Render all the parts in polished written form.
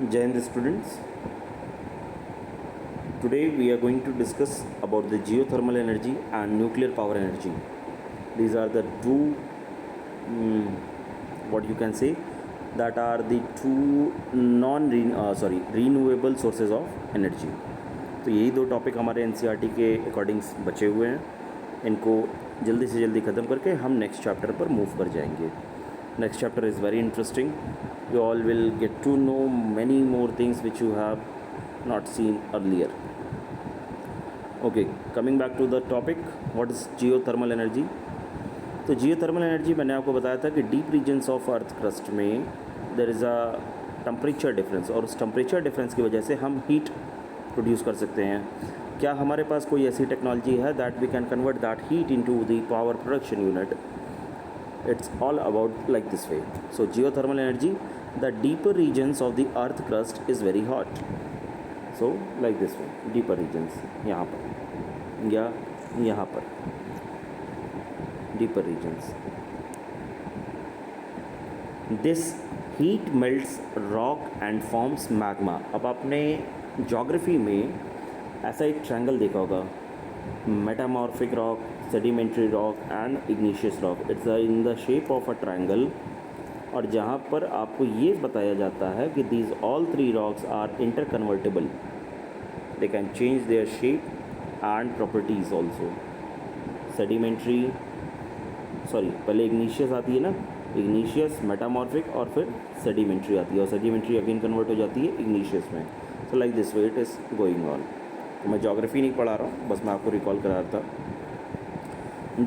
Jai Hind students. Today we are going to discuss about the geothermal energy and nuclear power energy. These are the two, what you can say, that are the two renewable sources of energy. तो यही दो topic हमारे NCERT के according बचे हुए हैं. इनको जल्दी से जल्दी ख़त्म करके हम नेक्स्ट चैप्टर पर मूव कर जाएंगे. Next chapter is very interesting. You all will get to know many more things which you have not seen earlier. Okay, coming back to the topic, what is geothermal energy? तो geothermal energy मैंने आपको बताया था कि deep regions of earth crust में there is a temperature difference, और उस temperature difference की वजह से हम heat produce कर सकते हैं. क्या हमारे पास कोई ऐसी टेक्नोलॉजी है that we can convert that heat into the power production unit? It's all about like this way. So geothermal energy, the deeper regions of the earth crust is very hot. So like this way, deeper regions, यहाँ पर या यहाँ पर deeper regions. This heat melts rock and forms magma. अब आपने geography में ऐसा एक ट्रायंगल देखा होगा, metamorphic rock, sedimentary rock and igneous rock. It's in the shape of a triangle, और जहाँ पर आपको ये बताया जाता है कि these all three rocks are interconvertible. They can change their shape and properties also. Sedimentary, पहले igneous आती है ना, igneous, metamorphic और फिर sedimentary आती है, और sedimentary again convert हो जाती है igneous में. So like this way it is going on. तो मैं ज्योग्राफी नहीं पढ़ा रहा हूँ, बस मैं आपको रिकॉल करा रहा था.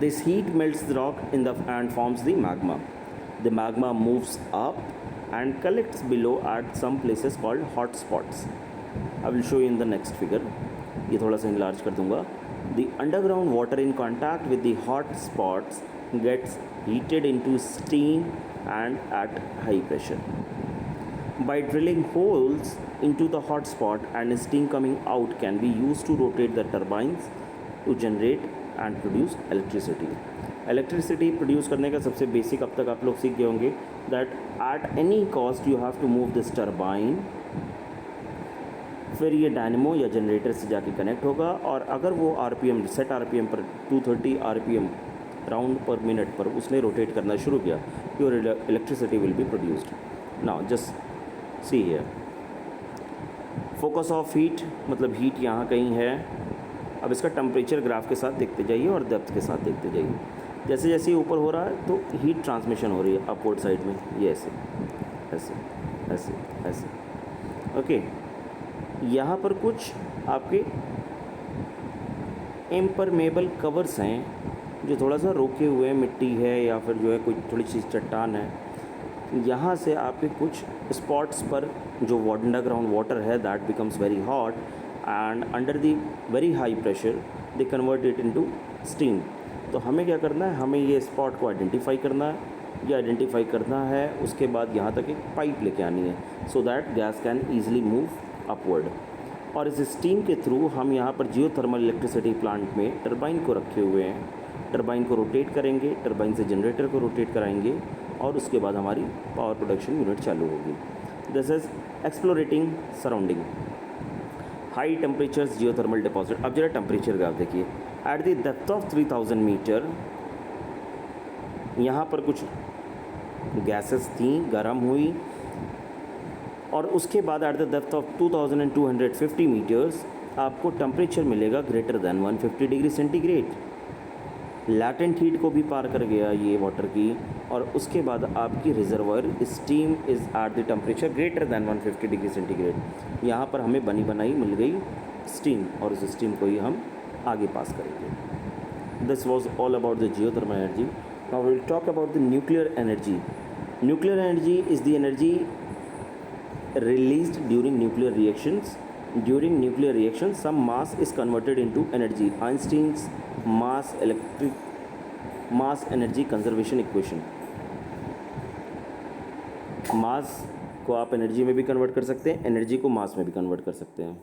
This heat melts the rock and forms the magma. The magma moves up and collects below at some places called hot spots. I will show you in the next figure. ये थोड़ा सा enlarge कर दूँगा. The underground water in contact with the hot spots gets heated into steam and at high pressure. By drilling holes into the hot spot, and steam coming out can be used to rotate the turbines to generate and produce electricity. Electricity produce करने का सबसे basic अब तक आप लोग सीख गए होंगे that at any cost you have to move this turbine. फिर ये डायनेमो या जनरेटर से जाके कनेक्ट होगा, और अगर वो RPM सेट RPM पर 230 RPM राउंड पर मिनट पर उसने रोटेट करना शुरू किया, your electricity will be produced. Now just see here, focus of heat, मतलब हीट यहाँ कहीं है. अब इसका टेम्परेचर ग्राफ के साथ देखते जाइए और डेप्थ के साथ देखते जाइए. जैसे जैसे ये ऊपर हो रहा है तो हीट ट्रांसमिशन हो रही है अपवर्ड साइड में, ये ऐसे ऐसे ऐसे ऐसे. ओके, यहाँ पर कुछ आपके इम्परमेबल कवर्स हैं जो थोड़ा सा रोके हुए हैं, मिट्टी है या फिर जो है कोई थोड़ी सी चट्टान है. यहाँ से आपके कुछ स्पॉट्स पर जो अंडरग्राउंड वाटर है that becomes very hot, and under the very high pressure they convert it into steam. तो हमें क्या करना है, हमें ये स्पॉट को आइडेंटिफाई करना है. ये आइडेंटिफाई करना है, उसके बाद यहाँ तक एक पाइप लेके आनी है so that gas can easily move upward. और इस स्टीम के थ्रू हम यहाँ पर जियोथर्मल इलेक्ट्रिसिटी प्लांट में टरबाइन को रखे हुए हैं. टरबाइन को रोटेट करेंगे, टरबाइन से जनरेटर को रोटेट कराएंगे, और उसके बाद हमारी पावर प्रोडक्शन यूनिट चालू होगी. This is exploratory surrounding. High temperatures geothermal deposit. अब जरा टेम्परेचर ग्राफ देखिए. At the depth of 3000 metre यहाँ पर कुछ गैसेस थी, गर्म हुई, और उसके बाद at the depth of 2250 meters आपको टेम्परेचर मिलेगा greater than 150 degree centigrade. Latent heat को भी पार कर गया ये वाटर की, और उसके बाद आपकी reservoir steam is at the temperature greater than 150 degree centigrade. यहाँ पर हमें बनी बनाई मिल गई स्टीम, और उस स्टीम को ही हम आगे पास करेंगे. This was all about the geothermal energy. Now will talk about the nuclear energy. Nuclear energy is the energy released during nuclear reactions. During nuclear reactions, some mass is converted into energy. Einstein's mass energy conservation equation. मास को आप energy में भी convert कर सकते हैं, energy को मास में भी कन्वर्ट कर सकते हैं.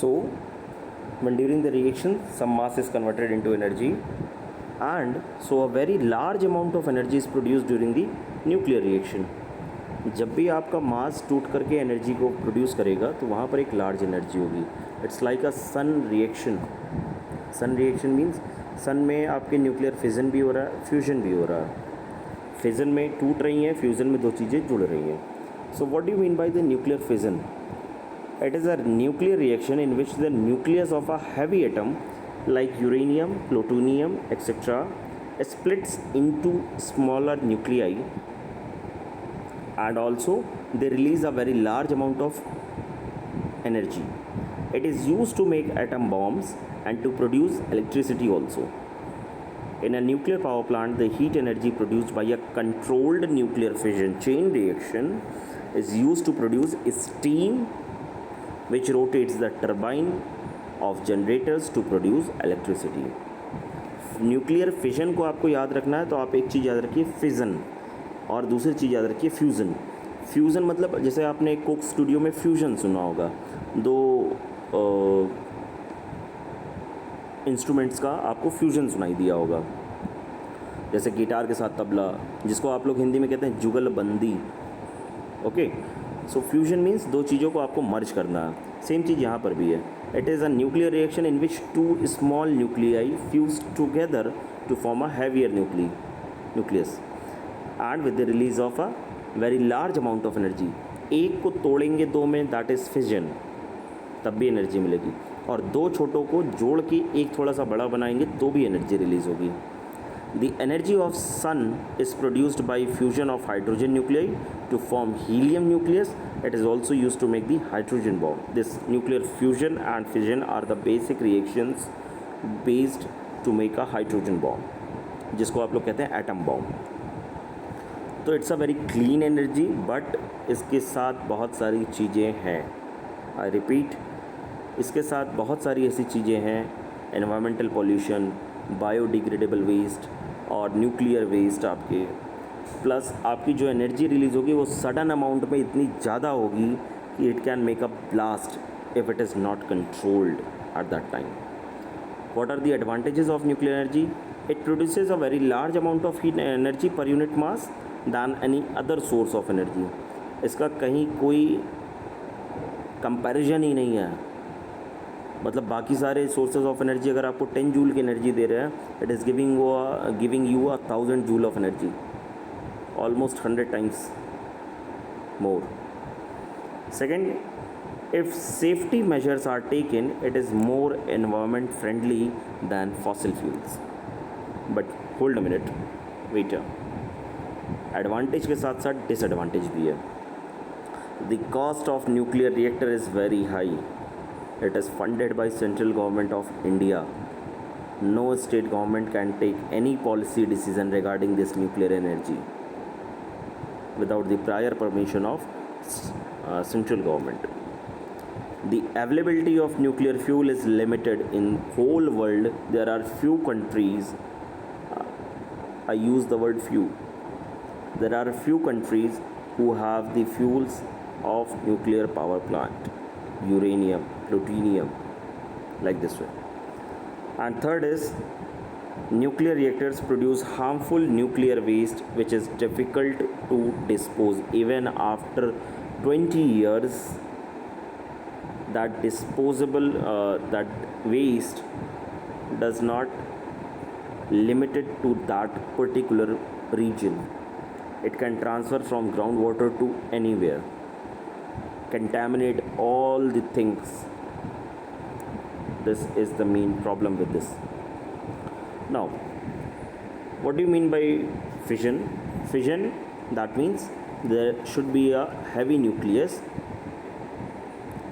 So when during the reaction some mass is converted into energy, and so a very large amount of energy is produced during the nuclear reaction. जब भी आपका मास टूट करके एनर्जी को प्रोड्यूस करेगा तो वहाँ पर एक लार्ज एनर्जी होगी. It's like a sun reaction. Sun reaction means sun में आपके न्यूक्लियर फिजन भी हो रहा है, फ्यूजन भी हो रहा है. फिजन में टूट रही हैं, फ्यूजन में दो चीज़ें जुड़ रही हैं. So what do you mean by the nuclear fission? It is a nuclear reaction in which the nucleus of a heavy atom like uranium, plutonium, etc. splits into smaller nuclei, and also they release a very large amount of energy. It is used to make atom bombs and to produce electricity also. In a nuclear power plant, the heat energy produced by a controlled nuclear fission chain reaction is used to produce steam which rotates the turbine of generators to produce electricity. Nuclear fission को आपको याद रखना है तो आप एक चीज़ याद रखिए फिजन, और दूसरी चीज़ याद रखिए फ्यूज़न. फ्यूज़न मतलब जैसे आपने कोक स्टूडियो में फ्यूजन सुना होगा, दो इंस्ट्रूमेंट्स का आपको फ्यूजन सुनाई दिया होगा, जैसे गिटार के साथ तबला, जिसको आप लोग हिंदी में कहते हैं जुगलबंदी. ओके, सो फ्यूजन मीन्स दो चीज़ों को आपको मर्ज करना है. सेम चीज़ यहाँ पर भी है. It is a nuclear reaction in which two small nuclei fuse together to form a heavier nucleus and with the release of a very large amount of energy. एक को तोड़ेंगे दो में, दैट इज़ फिजन, तब भी energy मिलेगी. और दो छोटों को जोड़ के एक थोड़ा सा बड़ा बनाएंगे तो भी एनर्जी रिलीज़ होगी. The energy of sun is produced by fusion of hydrogen nuclei to form helium nucleus. It is also used to make the hydrogen bomb. This nuclear fusion and fission are the basic reactions based to make a hydrogen bomb, जिसको आप लोग कहते हैं atom bomb. तो it's a very clean energy, but इसके साथ बहुत सारी चीज़ें हैं. आई रिपीट, इसके साथ बहुत सारी ऐसी चीज़ें हैं, एनवायरमेंटल पॉल्यूशन, बायोडिग्रेडेबल वेस्ट और न्यूक्लियर वेस्ट आपके, प्लस आपकी जो एनर्जी रिलीज़ होगी वो सडन अमाउंट में इतनी ज़्यादा होगी कि it can make a blast if it is not controlled at that time. What are the advantages of nuclear energy? It produces a very large amount of heat energy per unit mass than any other source of energy. इसका कहीं कोई comparison ही नहीं है. मतलब बाकी सारे sources of energy अगर आपको 10 जूल की एनर्जी दे रहे हैं, it is giving you 1000 joule of energy, almost 100 times more. Second, if safety measures are taken, it is more environment friendly than fossil fuels. But hold a minute, wait here. Advantage के साथ साथ disadvantage भी है. The cost of nuclear reactor is very high. It is funded by central government of India. No state government can take any policy decision regarding this nuclear energy without the prior permission of central government. The availability of nuclear fuel is limited in whole world. There are few countries, I use the word few, there are few countries who have the fuels of nuclear power plant, uranium, plutonium, like this way. And third is, nuclear reactors produce harmful nuclear waste which is difficult to dispose. Even after 20 years, that disposable that waste does not limited to that particular region. It can transfer from groundwater to anywhere, contaminate all the things. This is the main problem with this. Now, what do you mean by fission? Fission, that means there should be a heavy nucleus,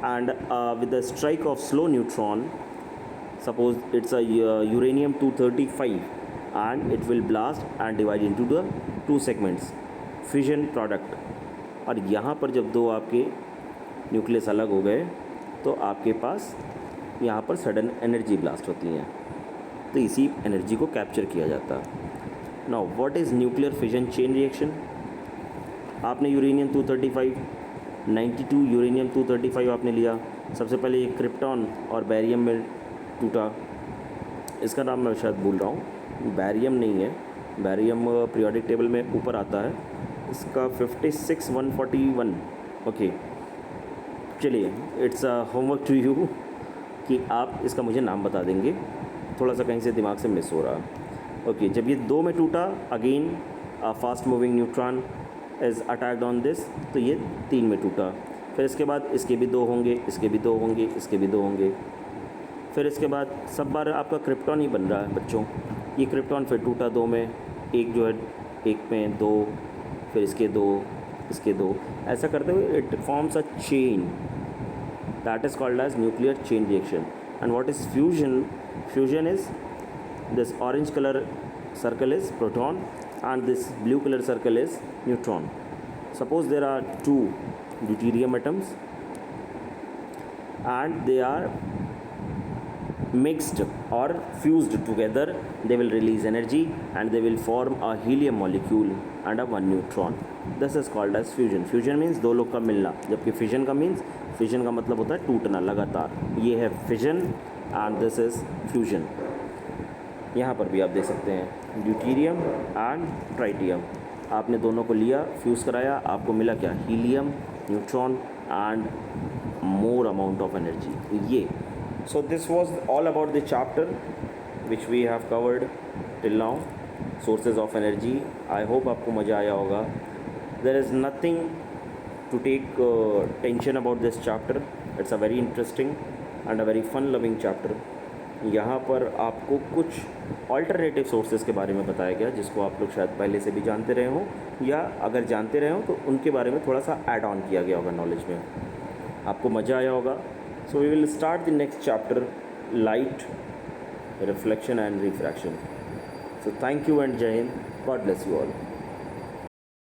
and with the strike of slow neutron, suppose it's a uranium-235, and it will blast and divide into the two segments, fission product. और यहाँ पर जब दो आपके nucleus अलग हो गए तो आपके पास यहाँ पर सडन एनर्जी ब्लास्ट होती हैं, तो इसी एनर्जी को कैप्चर किया जाता है. Now what is nuclear fission chain reaction? आपने यूरेनियम 235, 92 यूरेनियम 235 आपने लिया. सबसे पहले ये क्रिप्टॉन और बैरियम में टूटा. इसका नाम मैं शायद भूल रहा हूँ, बैरियम नहीं है, बैरियम पीरियोडिक टेबल में ऊपर आता है, इसका 56,141। ओके, चलिए, it's a homework to you कि आप इसका मुझे नाम बता देंगे। थोड़ा सा कहीं से दिमाग से मिस हो रहा। ओके, जब ये 2 में टूटा, again fast moving neutron is attacked on this, तो ये 3 में टूटा। फिर इसके बाद इसके भी 2 होंगे, इसके भी 2 होंगे, इसके भी 2 होंगे। फिर इसके बाद सब बार आपका क्रिप्टॉन ही बन रहा है बच्चों। ये क्रिप्टॉन फिर टूटा 2 में, एक जो है 1 में 2, फिर इसके 2, इसके 2, ऐसा करते हुए it forms a chain that is called as nuclear chain reaction. And what is fusion? Fusion is this orange color circle is proton and this blue color circle is neutron. Suppose there are 2 deuterium atoms and they are mixed or fused together, they will release energy and they will form a helium molecule and a 1 neutron. This is called as fusion. Fusion means दो लोग का मिलना, जबकि fission का means, fission का मतलब होता है टूटना लगातार। ये है fission and this is fusion. यहाँ पर भी आप देख सकते हैं ड्यूटीरियम एंड ट्राइटियम, आपने दोनों को लिया, फ्यूज़ कराया, आपको मिला क्या? Helium, neutron and more amount of energy. ये so this was all about the chapter which we have covered till now, sources of energy. I hope आपको मज़ा आया होगा. There is nothing to take tension about this chapter. It's a very interesting and a very fun loving chapter. यहाँ पर आपको कुछ alternative sources के बारे में बताया गया जिसको आप लोग शायद पहले से भी जानते रहे हों, या अगर जानते रहे हों तो उनके बारे में थोड़ा सा ऐड ऑन किया गया होगा नॉलेज में. आपको मज़ा आया होगा. So we will start the next chapter, light, reflection and refraction. So thank you and Jai Hind. God bless you all.